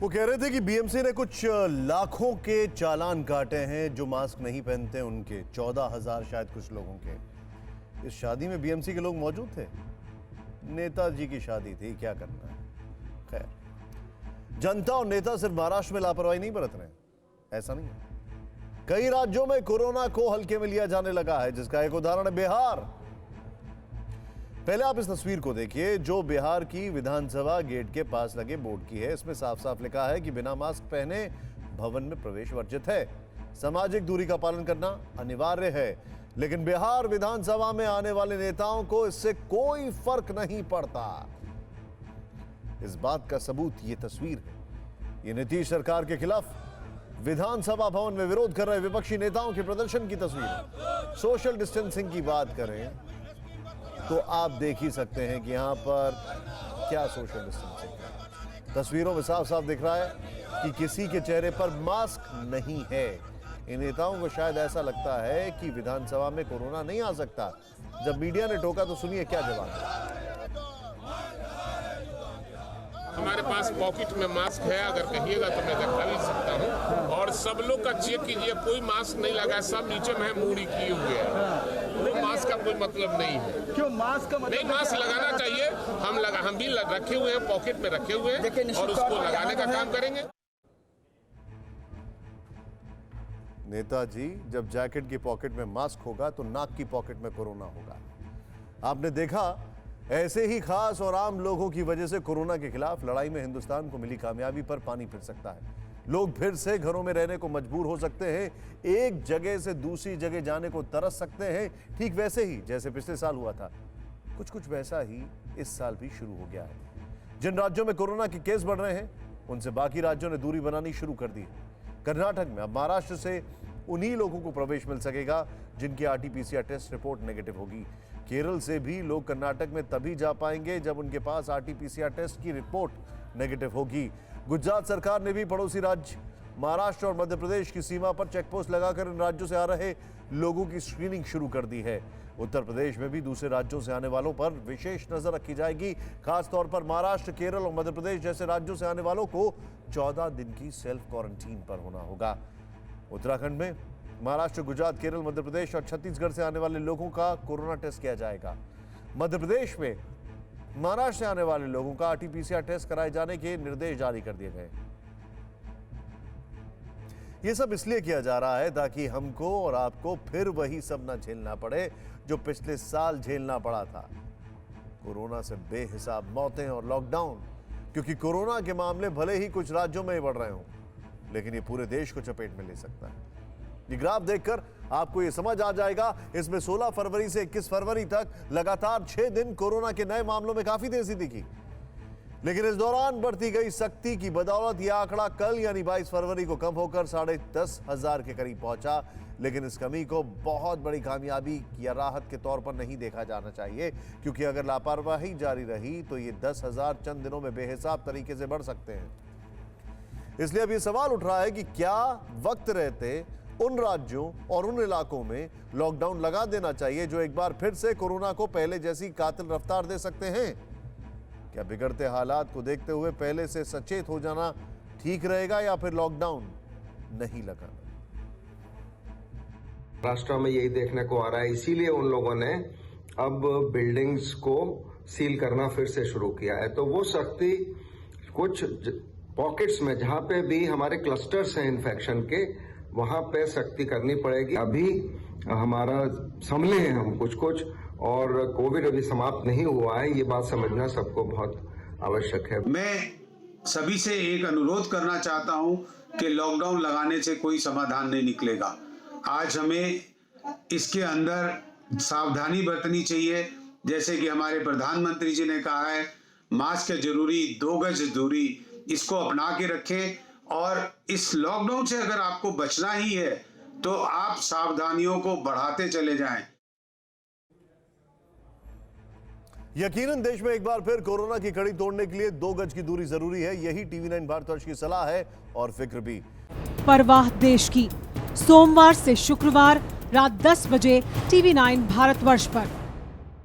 वो कह रहे थे कि बीएमसी ने कुछ लाखों के चालान काटे हैं जो मास्क नहीं पहनते उनके, 14,000 शायद कुछ लोगों के। इस शादी में बीएमसी के लोग मौजूद थे। नेताजी की शादी थी, क्या करना है। खैर, जनता और नेता सिर्फ महाराष्ट्र में लापरवाही नहीं बरत रहे, ऐसा नहीं है। कई राज्यों में कोरोना को हल्के में लिया जाने लगा है, जिसका एक उदाहरण है बिहार। पहले आप इस तस्वीर को देखिए जो बिहार की विधानसभा गेट के पास लगे बोर्ड की है। इसमें साफ साफ लिखा है कि बिना मास्क पहने भवन में प्रवेश वर्जित है, सामाजिक दूरी का पालन करना अनिवार्य है। लेकिन बिहार विधानसभा में आने वाले नेताओं को इससे कोई फर्क नहीं पड़ता। इस बात का सबूत ये तस्वीर है। ये नीतीश सरकार के खिलाफ विधानसभा भवन में विरोध कर रहे विपक्षी नेताओं के प्रदर्शन की तस्वीर है। सोशल डिस्टेंसिंग की बात करें तो आप देख ही सकते हैं कि यहां पर क्या सोशल डिस्टेंसिंग है। तस्वीरों में साफ साफ दिख रहा है कि किसी के चेहरे पर मास्क नहीं है। इन नेताओं को शायद ऐसा लगता है कि विधानसभा में कोरोना नहीं आ सकता। जब मीडिया ने टोका तो सुनिए क्या जवाब है। हमारे पास पॉकेट में मास्क है, अगर कहिएगा तो मैं दिखा भी सकता हूँ। और सब लोग का चेक कीजिए, कोई मास्क नहीं लगा है, सब नीचे में मूड़ी किए हुए हैं। तो मास्क का कोई मतलब नहीं है। क्यों मास्क का मतलब नहीं, मास्क लगाना चाहिए। हम भी रखे हुए हैं, पॉकेट में रखे हुए हैं और उसको लगाने का काम करेंगे। नेताजी, जब जैकेट की पॉकेट में मास्क होगा तो नाक की पॉकेट में कोरोना होगा। आपने देखा, ऐसे ही खास और आम लोगों की वजह से कोरोना के खिलाफ लड़ाई में हिंदुस्तान को मिली कामयाबी पर पानी फिर सकता है। लोग फिर से घरों में रहने को मजबूर हो सकते हैं, एक जगह से दूसरी जगह जाने को तरस सकते हैं, ठीक वैसे ही जैसे पिछले साल हुआ था। कुछ वैसा ही इस साल भी शुरू हो गया है। जिन राज्यों में कोरोना के केस बढ़ रहे हैं उनसे बाकी राज्यों ने दूरी बनानी शुरू कर दी है। कर्नाटक में अब महाराष्ट्र से उन्हीं लोगों को प्रवेश मिल सकेगा जिनकी आरटी-पीसीआर टेस्ट रिपोर्ट नेगेटिव होगी। केरल से भी लोग कर्नाटक में तभी जा पाएंगे जब उनके पास आरटी-पीसीआर टेस्ट की रिपोर्ट नेगेटिव होगी। गुजरात सरकार ने भी पड़ोसी राज्य महाराष्ट्र और मध्य प्रदेश की सीमा पर चेकपोस्ट लगाकर इन राज्यों से आ रहे लोगों की स्क्रीनिंग शुरू कर दी है। उत्तर प्रदेश में भी दूसरे राज्यों से आने वालों पर विशेष नजर रखी जाएगी। खासतौर पर महाराष्ट्र, केरल और मध्य प्रदेश जैसे राज्यों से आने वालों को 14 दिन की सेल्फ क्वारंटीन पर होना होगा। उत्तराखंड में महाराष्ट्र, गुजरात, केरल, मध्य प्रदेश और छत्तीसगढ़ से आने वाले लोगों का कोरोना टेस्ट किया जाएगा। मध्य प्रदेश में महाराष्ट्र से आने वाले लोगों का आरटी-पीसीआर टेस्ट कराए जाने के निर्देश जारी कर दिए गए। यह सब इसलिए किया जा रहा है ताकि हमको और आपको फिर वही सब ना झेलना पड़े जो पिछले साल झेलना पड़ा था। कोरोना से बेहिसाब मौतें और लॉकडाउन। क्योंकि कोरोना के मामले भले ही कुछ राज्यों में ही बढ़ रहे हों, लेकिन ये पूरे देश को चपेट में ले सकता है। ये ग्राफ देखकर आपको ये समझ आ जाएगा। इसमें 16 फरवरी से 21 फरवरी तक लगातार 6 दिन कोरोना के नए मामलों में काफी तेजी दिखी। लेकिन इस दौरान बढ़ती गई सख्ती की बदौलत यह आंकड़ा कल यानी 22 फरवरी को कम होकर 10,500 के करीब पहुंचा। लेकिन इस कमी को बहुत बड़ी कामयाबी या राहत के तौर पर नहीं देखा जाना चाहिए, क्योंकि अगर लापरवाही जारी रही तो ये 10,000 चंद दिनों में बेहिसाब तरीके से बढ़ सकते हैं। इसलिए अब ये सवाल उठ रहा है कि क्या वक्त रहते उन राज्यों और उन इलाकों में लॉकडाउन लगा देना चाहिए जो एक बार फिर से कोरोना को पहले जैसी कातिल रफ्तार दे सकते हैं। क्या बिगड़ते हालात को देखते हुए पहले से सचेत हो जाना ठीक रहेगा या फिर लॉकडाउन नहीं लगाना। महाराष्ट्र में यही देखने को आ रहा है, इसीलिए उन लोगों ने अब बिल्डिंग्स को सील करना फिर से शुरू किया है। तो वो सख्ती कुछ पॉकेट्स में जहां पे भी हमारे क्लस्टर्स हैं इन्फेक्शन के, वहां पे सख्ती करनी पड़ेगी। अभी हमारा संभले हैं हम कुछ और कोविड अभी समाप्त नहीं हुआ है, ये बात समझना सबको बहुत आवश्यक है। मैं सभी से एक अनुरोध करना चाहता हूं कि लॉकडाउन लगाने से कोई समाधान नहीं निकलेगा। आज हमें इसके अंदर सावधानी बरतनी चाहिए, जैसे कि हमारे प्रधानमंत्री जी ने कहा है, मास्क है जरूरी, 2 गज दूरी, इसको अपना के रखें। और इस लॉकडाउन से अगर आपको बचना ही है तो आप सावधानियों को बढ़ाते चले जाएं। यकीनन देश में एक बार फिर कोरोना की कड़ी तोड़ने के लिए 2 गज की दूरी जरूरी है। यही टीवी9 भारतवर्ष की सलाह है और फिक्र भी। परवाह देश की, सोमवार से शुक्रवार रात 10 बजे टीवी9 भारतवर्ष पर।